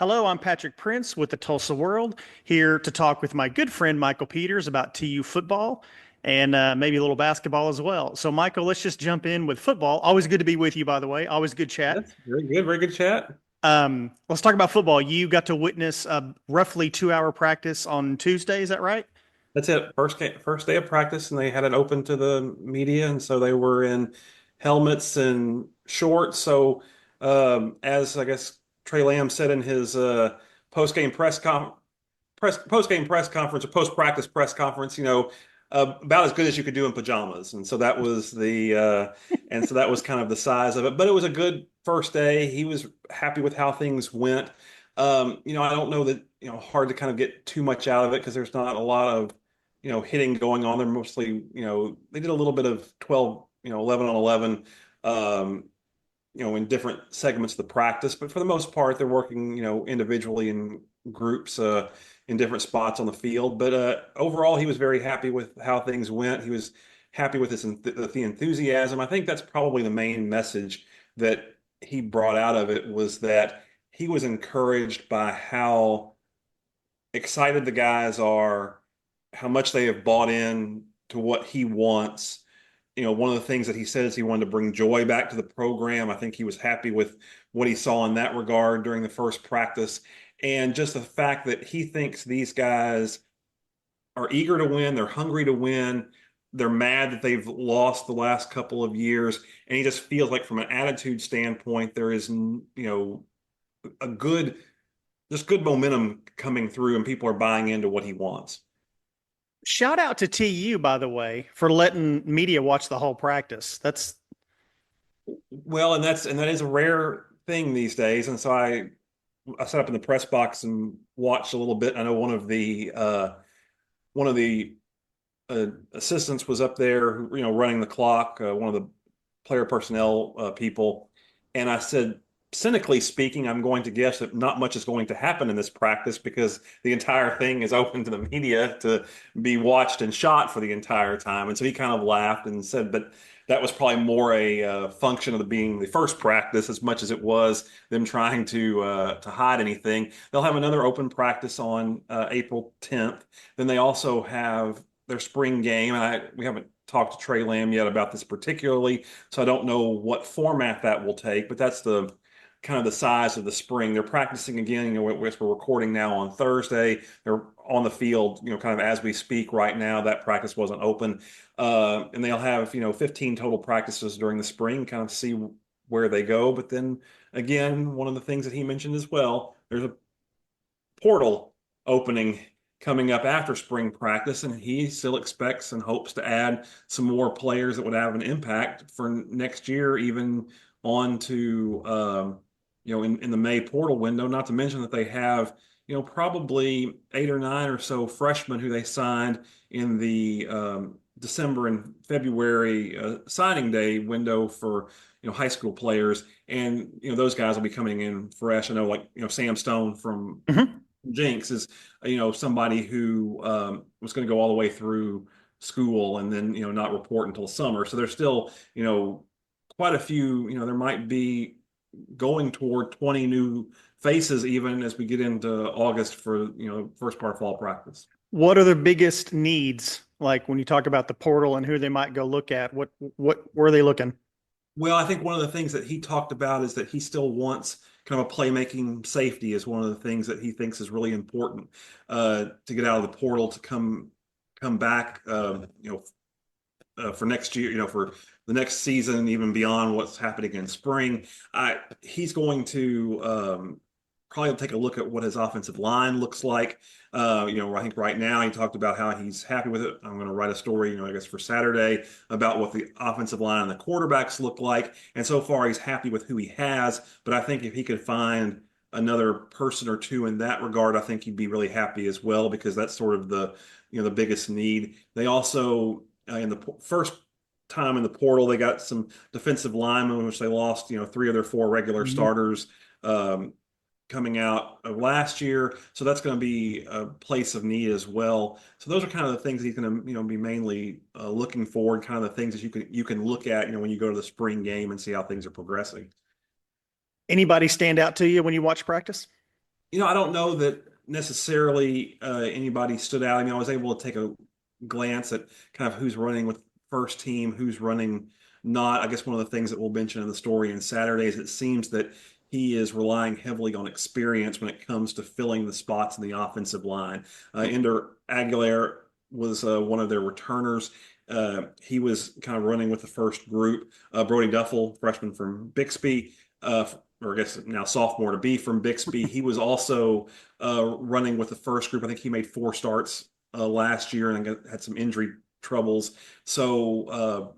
Hello, I'm Patrick Prince with the Tulsa World, here to talk with my good friend Michael Peters about TU football and maybe a little basketball as well. So, Michael, let's just jump in with football. Always good to be with you, by the way. Always good chat. That's very good. Very good chat. Let's talk about football. You got to witness a roughly 2 hour practice on Tuesday. Is that right? That's it. First day of practice, and they had it open to the media, and so they were in helmets and shorts. So, as I guess Trey Lamb said in his post game press com post game press conference or post practice press conference, about as good as you could do in pajamas. And so that was kind of the size of it. But it was a good first day. He was happy with how things went. I don't know that, hard to kind of get too much out of it because there's not a lot of, hitting going on. They're mostly, they did a little bit of 12, 11 on 11, um, in different segments of the practice. But for the most part, they're working, individually in groups in different spots on the field. But overall, he was very happy with how things went. He was happy with the enthusiasm. I think that's probably the main message that he brought out of it was that he was encouraged by how excited the guys are, how much they have bought in to what he wants. One of the things that he said is he wanted to bring joy back to the program. I think he was happy with what he saw in that regard during the first practice. And just the fact that he thinks these guys are eager to win, they're hungry to win, they're mad that they've lost the last couple of years. And he just feels like from an attitude standpoint, there is, a good, just good momentum coming through and people are buying into what he wants. Shout out to TU, by the way, for letting media watch the whole practice. That's Well, that is a rare thing these days. And so I sat up in the press box and watched a little bit. I know one of the assistants was up there, running the clock, one of the player personnel people, and I said, cynically speaking, I'm going to guess that not much is going to happen in this practice because the entire thing is open to the media to be watched and shot for the entire time. And so he kind of laughed and said, but that was probably more a function of being the first practice as much as it was them trying to hide anything. They'll have another open practice on April 10th. Then they also have their spring game. We haven't talked to Trey Lamb yet about this particularly, so I don't know what format that will take, but that's the kind of the size of the spring. They're practicing again, we're recording now on Thursday. They're on the field, kind of as we speak right now. That practice wasn't open. And they'll have, 15 total practices during the spring, kind of see where they go. But then again, one of the things that he mentioned as well, there's a portal opening coming up after spring practice, and he still expects and hopes to add some more players that would have an impact for next year, even on to in the May portal window. Not to mention that they have probably 8 or 9 or so freshmen who they signed in the December and February signing day window for high school players, and those guys will be coming in fresh. I know, like Sam Stone from Mhm. Jinx is somebody who was going to go all the way through school and then not report until summer. So there's still quite a few. There might be going toward 20 new faces even as we get into August for first part of fall practice. What are the biggest needs? Like when you talk about the portal and who they might go look at, what were they looking? Well, I think one of the things that he talked about is that he still wants kind of a playmaking safety is one of the things that he thinks is really important to get out of the portal to come back, for next year, for the next season, and even beyond what's happening in spring. He's going to probably take a look at what his offensive line looks like. I think right now he talked about how he's happy with it. I'm going to write a story, I guess for Saturday about what the offensive line and the quarterbacks look like. And so far he's happy with who he has. But I think if he could find another person or two in that regard, I think he'd be really happy as well, because that's sort of the biggest need. They also, in the first time in the portal, they got some defensive linemen, which they lost, 3 of their 4 regular Mhm. starters. Coming out of last year. So that's going to be a place of need as well. So those are kind of the things that he's going to, be mainly looking forward, kind of the things that you can look at, when you go to the spring game and see how things are progressing. Anybody stand out to you when you watch practice? I don't know that necessarily anybody stood out. I mean, I was able to take a glance at kind of who's running with first team, who's running not. I guess one of the things that we'll mention in the story in Saturdays, it seems that he is relying heavily on experience when it comes to filling the spots in the offensive line. Ender Aguilar was one of their returners. He was kind of running with the first group. Brody Duffel, freshman from Bixby, or I guess now sophomore to be from Bixby. He was also running with the first group. I think he made 4 starts last year and had some injury troubles. So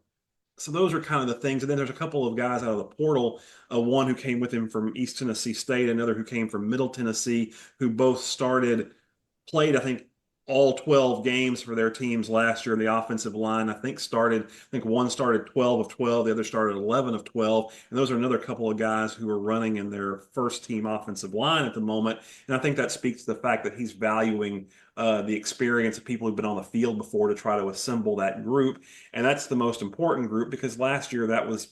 those are kind of the things. And then there's a couple of guys out of the portal, one who came with him from East Tennessee State, another who came from Middle Tennessee, who both played, I think, all 12 games for their teams last year in the offensive line. I think one started 12 of 12, the other started 11 of 12. And those are another couple of guys who are running in their first team offensive line at the moment. And I think that speaks to the fact that he's valuing the experience of people who've been on the field before to try to assemble that group. And that's the most important group because last year that was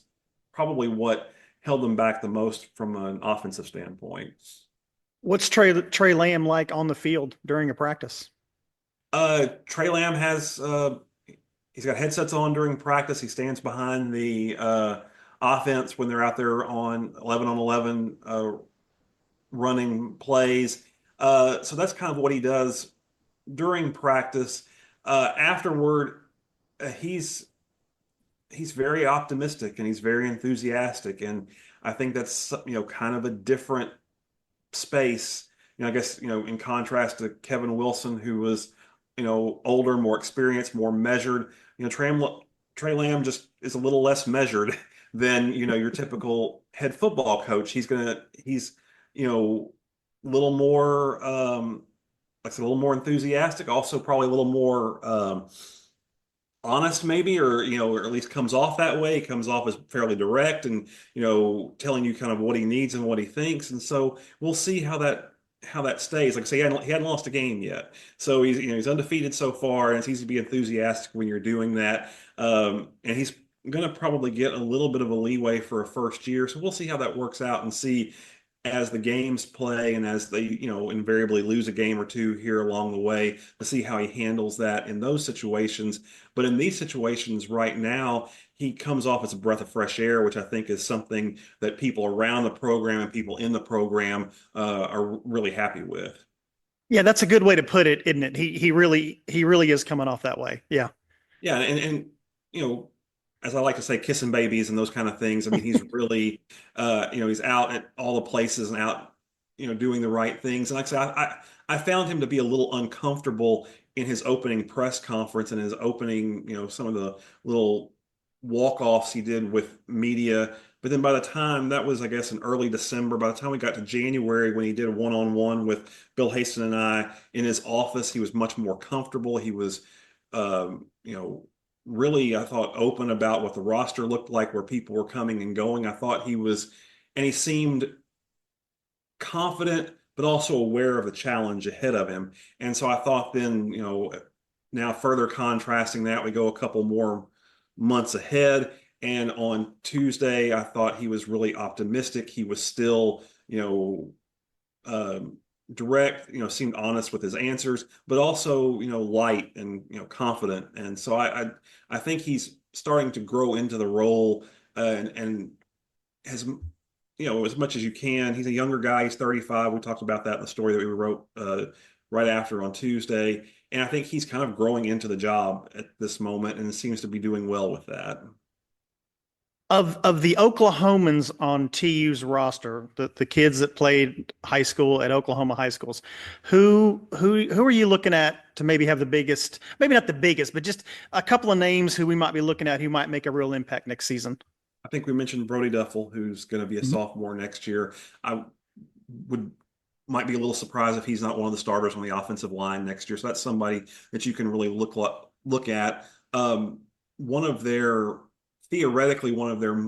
probably what held them back the most from an offensive standpoint. What's Trey Lamb like on the field during a practice? Trey Lamb he's got headsets on during practice. He stands behind the offense when they're out there on 11 on 11 running plays. So that's kind of what he does during practice. Afterward, he's very optimistic and he's very enthusiastic, and I think that's kind of a different space. I guess in contrast to Kevin Wilson, who was older, more experienced, more measured. Trey Lamb just is a little less measured than your typical head football coach. He's a little more like I said, a little more enthusiastic, also probably a little more honest maybe, or at least comes off that way. He comes off as fairly direct and telling you kind of what he needs and what he thinks. And so we'll see how that stays. Like I say, he hadn't lost a game yet, so he's undefeated so far, and it's easy to be enthusiastic when you're doing that. And he's going to probably get a little bit of a leeway for a first year, so we'll see how that works out and see as the games play and as they invariably lose a game or two here along the way, to see how he handles that in those situations. But in these situations right now, he comes off as a breath of fresh air, which I think is something that people around the program and people in the program are really happy with. Yeah, that's a good way to put it, isn't it? He really is coming off that way. Yeah. Yeah, and you know, as I like to say, kissing babies and those kind of things. I mean, he's really, he's out at all the places and out, doing the right things. And like I said, I found him to be a little uncomfortable in his opening press conference and his opening, some of the little walk-offs he did with media. But then by the time that was, I guess, in early December, by the time we got to January when he did a one-on-one with Bill Haston and I in his office, he was much more comfortable. He was, really, I thought, open about what the roster looked like, where people were coming and going. I thought and he seemed confident, but also aware of the challenge ahead of him. And so I thought then, now further contrasting that, we go a couple more months ahead. And on Tuesday, I thought he was really optimistic. He was still, direct, seemed honest with his answers, but also, light and, confident. And so I think he's starting to grow into the role, and has, as much as you can. He's a younger guy. He's 35. We talked about that in the story that we wrote right after on Tuesday. And I think he's kind of growing into the job at this moment and seems to be doing well with that. Of the Oklahomans on TU's roster, the kids that played high school at Oklahoma high schools, who are you looking at to maybe have the biggest, maybe not the biggest, but just a couple of names who we might be looking at who might make a real impact next season? I think we mentioned Brody Duffel, who's going to be a Mhm. sophomore next year. I would might be a little surprised if he's not one of the starters on the offensive line next year. So that's somebody that you can really look at. One of their Theoretically, one of their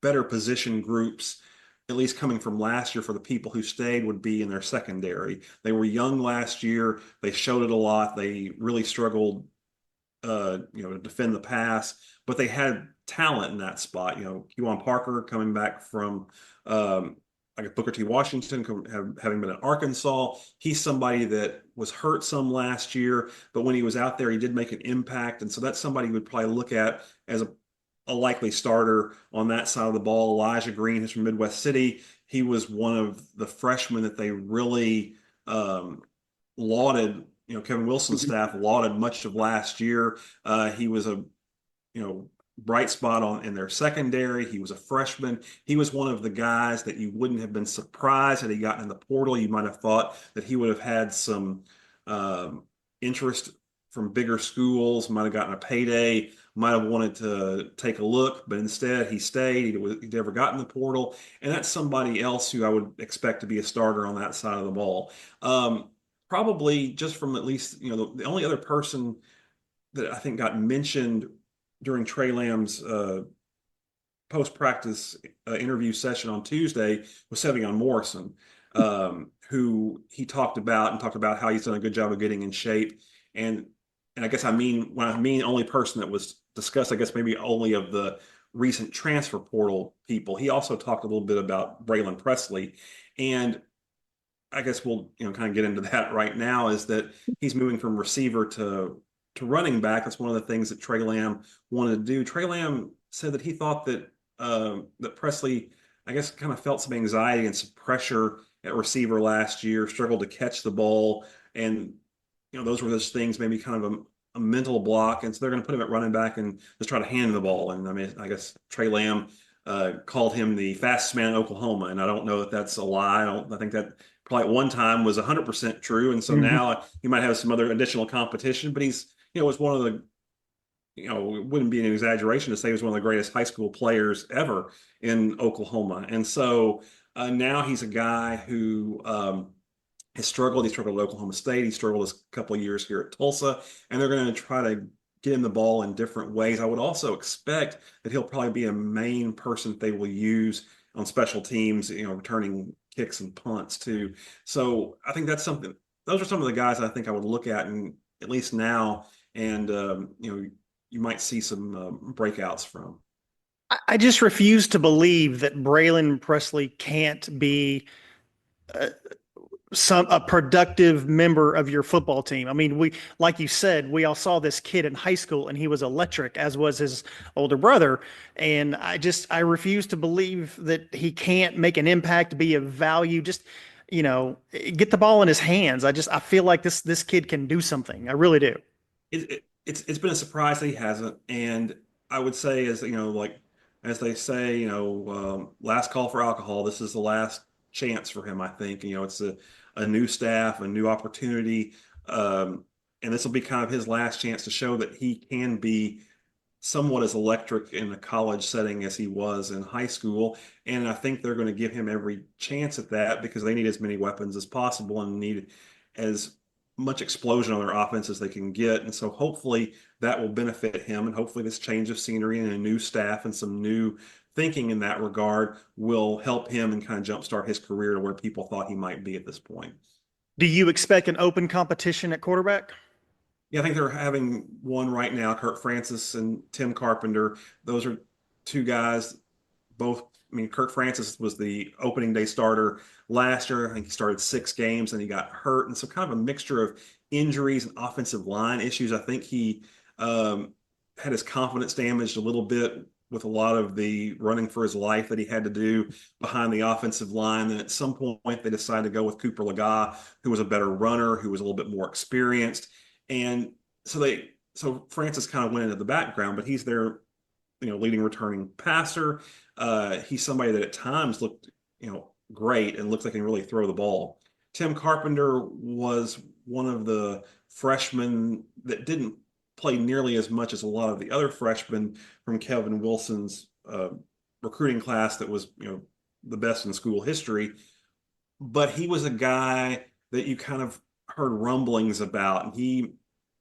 better position groups, at least coming from last year for the people who stayed, would be in their secondary. They were young last year. They showed it a lot. They really struggled, to defend the pass, but they had talent in that spot. Kewan Parker coming back from like Booker T. Washington, having been at Arkansas. He's somebody that was hurt some last year, but when he was out there, he did make an impact. And so that's somebody you would probably look at as a likely starter on that side of the ball. Elijah Green is from Midwest City. He was one of the freshmen that they really lauded. Kevin Wilson's staff lauded much of last year. He was a bright spot in their secondary. He was a freshman. He was one of the guys that you wouldn't have been surprised had he gotten in the portal. You might have thought that he would have had some interest from bigger schools, might have gotten a payday, might have wanted to take a look, but instead he stayed. He never got in the portal. And that's somebody else who I would expect to be a starter on that side of the ball. Probably just from at least, the only other person that I think got mentioned during Trey Lamb's post-practice interview session on Tuesday was Sevion Morrison, who he talked about how he's done a good job of getting in shape. And I guess when I mean only person that was discussed, I guess maybe only of the recent transfer portal people. He also talked a little bit about Braylon Presley. And I guess we'll kind of get into that right now, is that he's moving from receiver to running back. That's one of the things that Trey Lamb wanted to do. Trey Lamb said that he thought that that Presley, I guess, kind of felt some anxiety and some pressure at receiver last year, struggled to catch the ball, and those were those things, maybe kind of a mental block, and so they're going to put him at running back and just try to hand the ball. And I mean, I guess Trey Lamb called him the fastest man in Oklahoma, and I don't know that that's a lie. I think that probably at one time was 100% true, and so now he might have some other additional competition, but he's was one of the, it wouldn't be an exaggeration to say he was one of the greatest high school players ever in Oklahoma. And so now he's a guy who has struggled. He struggled at Oklahoma State. He struggled a couple of years here at Tulsa, and they're going to try to get him the ball in different ways. I would also expect that he'll probably be a main person that they will use on special teams, returning kicks and punts too. So I think that's something. Those are some of the guys I think I would look at, and at least now, and you might see some breakouts from. I just refuse to believe that Braylon Presley can't be a productive member of your football team. I mean, like you said, we all saw this kid in high school and he was electric, as was his older brother. And I refuse to believe that he can't make an impact, be of value, just, get the ball in his hands. I feel like this kid can do something. I really do. It's been a surprise that he hasn't. And I would say, as as they say, last call for alcohol. This is the last chance for him. I think it's a new staff, a new opportunity, and this will be kind of his last chance to show that he can be somewhat as electric in a college setting as he was in high school. And I think they're going to give him every chance at that, because they need as many weapons as possible and need as much explosion on their offense as they can get. And so hopefully that will benefit him, and hopefully this change of scenery and a new staff and some new thinking in that regard will help him and kind of jumpstart his career to where people thought he might be at this point. Do you expect an open competition at quarterback? Yeah, I think they're having one right now. Kirk Francis and Tim Carpenter. Those are two guys, both. I mean, Kirk Francis was the opening day starter last year. I think he started 6 games and he got hurt. And so kind of a mixture of injuries and offensive line issues. I think he had his confidence damaged a little bit with a lot of the running for his life that he had to do behind the offensive line. Then at some point they decided to go with Cooper Legas, who was a better runner, who was a little bit more experienced. And so Francis kind of went into the background, but he's their, leading returning passer. He's somebody that at times looked, great and looks like he can really throw the ball. Tim Carpenter was one of the freshmen that didn't play nearly as much as a lot of the other freshmen from Kevin Wilson's recruiting class that was, the best in school history. But he was a guy that you kind of heard rumblings about, and he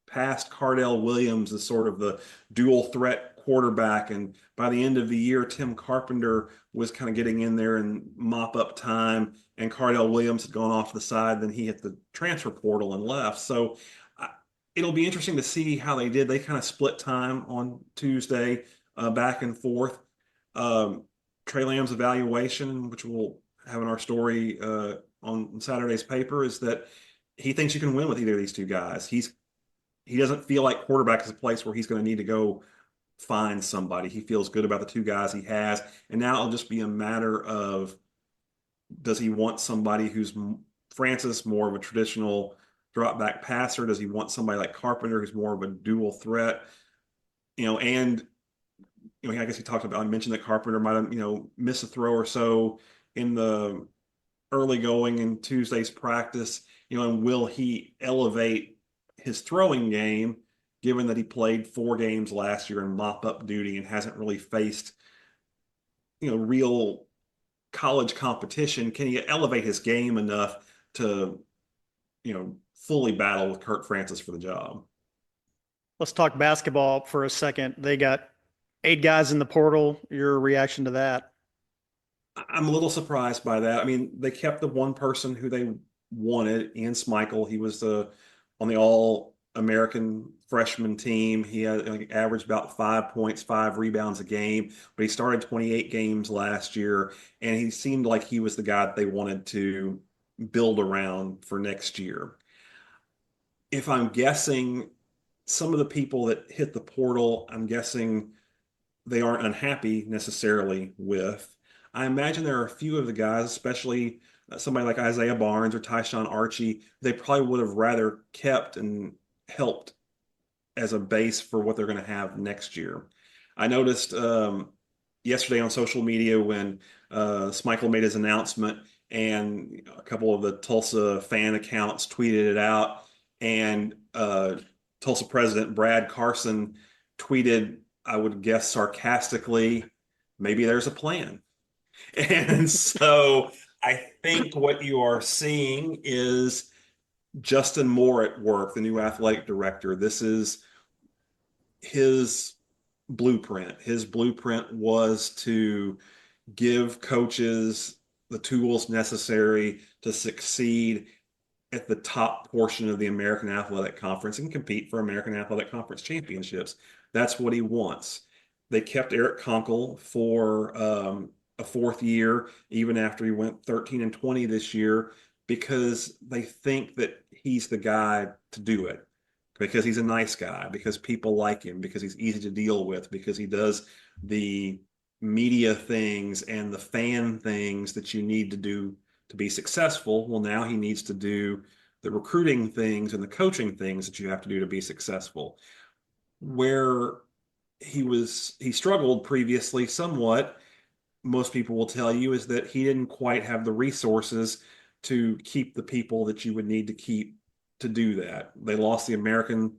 passed Cardell Williams as sort of the dual threat quarterback. And by the end of the year, Tim Carpenter was kind of getting in there and mop up time, and Cardell Williams had gone off to the side. Then he hit the transfer portal and left. So it'll be interesting to see how they did. They kind of split time on Tuesday, back and forth. Trey Lamb's evaluation, which we'll having our story on Saturday's paper is that he thinks you can win with either of these two guys. He doesn't feel like quarterback is a place where he's going to need to go find somebody. He feels good about the two guys he has, and now it'll just be a matter of, does he want somebody who's Francis, more of a traditional drop back passer? Does he want somebody like Carpenter, who's more of a dual threat? And I guess he talked about, I mentioned that Carpenter might have, missed a throw or so in the early going in Tuesday's practice, and will he elevate his throwing game, given that he played 4 games last year in mop-up duty and hasn't really faced, real college competition? Can he elevate his game enough to, fully battle with Kurt Francis for the job? Let's talk basketball for a second. They got 8 guys in the portal. Your reaction to that? I'm a little surprised by that. I mean, they kept the one person who they wanted, Ian Schmeichel. He was on the All-American freshman team. He had averaged about 5 points, 5 rebounds a game, but he started 28 games last year, and he seemed like he was the guy that they wanted to build around for next year. If I'm guessing, some of the people that hit the portal, I'm guessing they aren't unhappy necessarily with. I imagine there are a few of the guys, especially somebody like Isaiah Barnes or Tyshawn Archie, they probably would have rather kept and helped as a base for what they're going to have next year. I noticed yesterday on social media when Schmeichel made his announcement, and a couple of the Tulsa fan accounts tweeted it out, and Tulsa president Brad Carson tweeted, I would guess sarcastically, maybe there's a plan. And so I think what you are seeing is Justin Moore at work, the new athletic director. This is his blueprint. His blueprint was to give coaches the tools necessary to succeed at the top portion of the American Athletic Conference and compete for American Athletic Conference championships. That's what he wants. They kept Eric Conkle for a 4th year, even after he went 13-20 this year, because they think that he's the guy to do it, because he's a nice guy, because people like him, because he's easy to deal with, because he does the media things and the fan things that you need to do to be successful. Well, now he needs to do the recruiting things and the coaching things that you have to do to be successful. Where he struggled previously somewhat, most people will tell you, is that he didn't quite have the resources to keep the people that you would need to keep to do that. They lost the American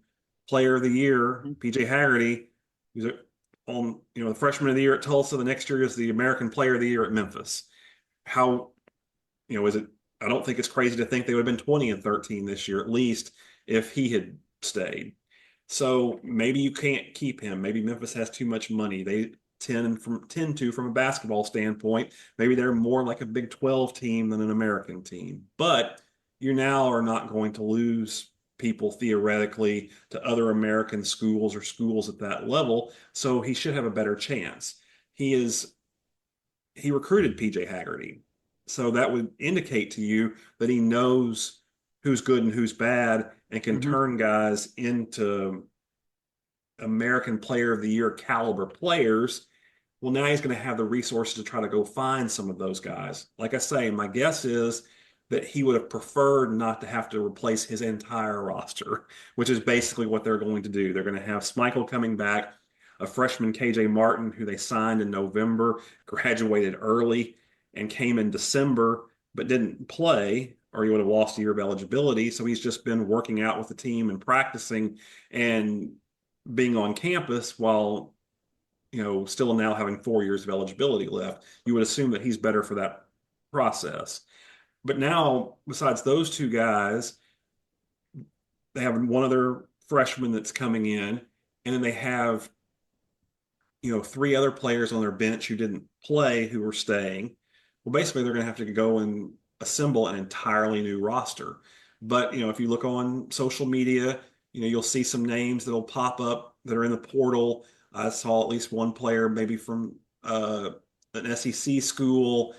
Player of the Year, PJ Haggerty, who's the freshman of the year at Tulsa. The next year is the American Player of the Year at Memphis. How, is it? I don't think it's crazy to think they would have been 20-13 this year, at least, if he had stayed. So maybe you can't keep him. Maybe Memphis has too much money. They tend to, from a basketball standpoint, maybe they're more like a Big 12 team than an American team. But you now are not going to lose people theoretically to other American schools or schools at that level. So he should have a better chance. He recruited PJ Haggerty. So that would indicate to you that he knows who's good and who's bad and can turn guys into American Player of the Year caliber players. Well, now he's going to have the resources to try to go find some of those guys. Like I say, my guess is that he would have preferred not to have to replace his entire roster, which is basically what they're going to do. They're going to have Schmeichel coming back, a freshman KJ Martin, who they signed in November, graduated early and came in December, but didn't play, or he would have lost a year of eligibility. So he's just been working out with the team and practicing and being on campus while, still now having 4 years of eligibility left. You would assume that he's better for that process. But now, besides those two guys, they have one other freshman that's coming in, and then they have, 3 other players on their bench who didn't play who are staying. Well, basically, they're going to have to go and assemble an entirely new roster. But, if you look on social media, you'll see some names that'll pop up that are in the portal. I saw at least one player, maybe from an SEC school.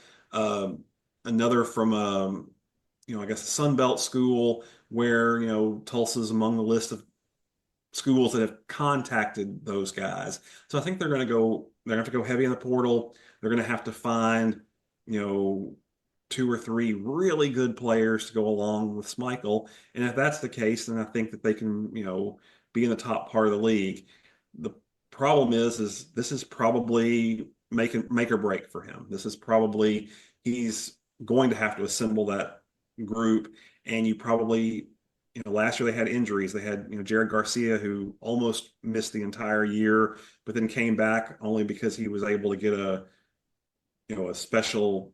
another from I guess a Sun Belt school where, Tulsa's among the list of schools that have contacted those guys. So I think they're going to have to go heavy in the portal. They're going to have to find, you know, two or three really good players to go along with Schmeichel. And if that's the case, then I think that they can, be in the top part of the league. The problem is this is probably make or break for him. This is probably he's going to have to assemble that group, and you probably last year they had injuries. They had, Jared Garcia, who almost missed the entire year, but then came back only because he was able to get a special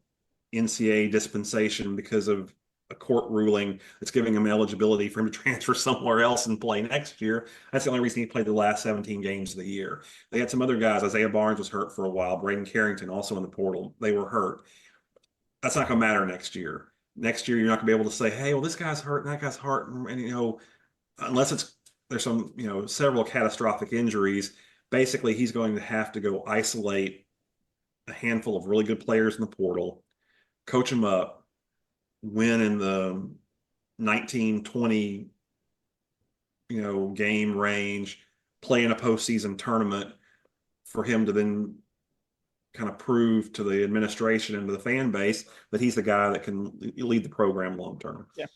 NCAA dispensation because of a court ruling that's giving him eligibility for him to transfer somewhere else and play next year. That's the only reason he played the last 17 games of the year. They had some other guys. Isaiah Barnes was hurt for a while. Braden Carrington also in the portal. They were hurt. That's not going to matter next year. Next year, you're not going to be able to say, "Hey, well, this guy's hurt and that guy's hurt," and unless there's some several catastrophic injuries. Basically, he's going to have to go isolate a handful of really good players in the portal, coach them up, win in the 19, 20, game range, play in a postseason tournament for him to then kind of prove to the administration and to the fan base that he's the guy that can lead the program long term. Yeah.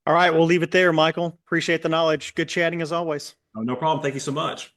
All right, we'll leave it there, Michael. Appreciate the knowledge. Good chatting as always. Oh, no problem. Thank you so much.